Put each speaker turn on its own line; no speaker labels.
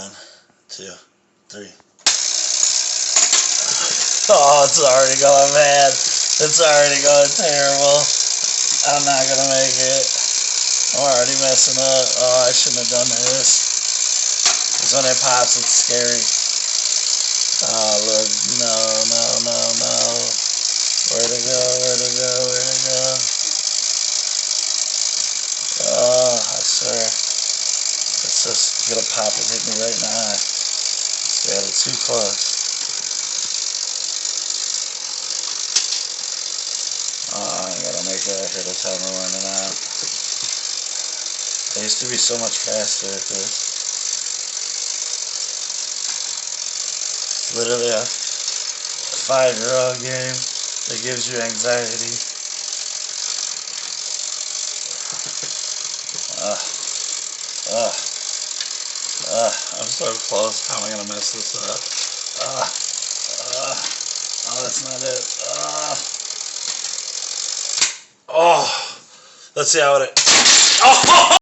1, 2, 3. Oh, it's already going bad. It's already going terrible. I'm not gonna make it. I'm already messing up. Oh, I shouldn't have done this. Because when it pops, it's scary. Oh, Lord. No, no, no, no. Where to go, where to go, where to go? Oh, I swear. It's just gonna pop and hit me right in the eye. Yeah, it's too close. Oh, I ain't gonna make it. I hear the timer running out. I used to be so much faster at this. Literally a 5-year-old game that gives you anxiety. I'm so close. How am I gonna mess this up? Oh, that's not it. Oh, let's see how it. Oh!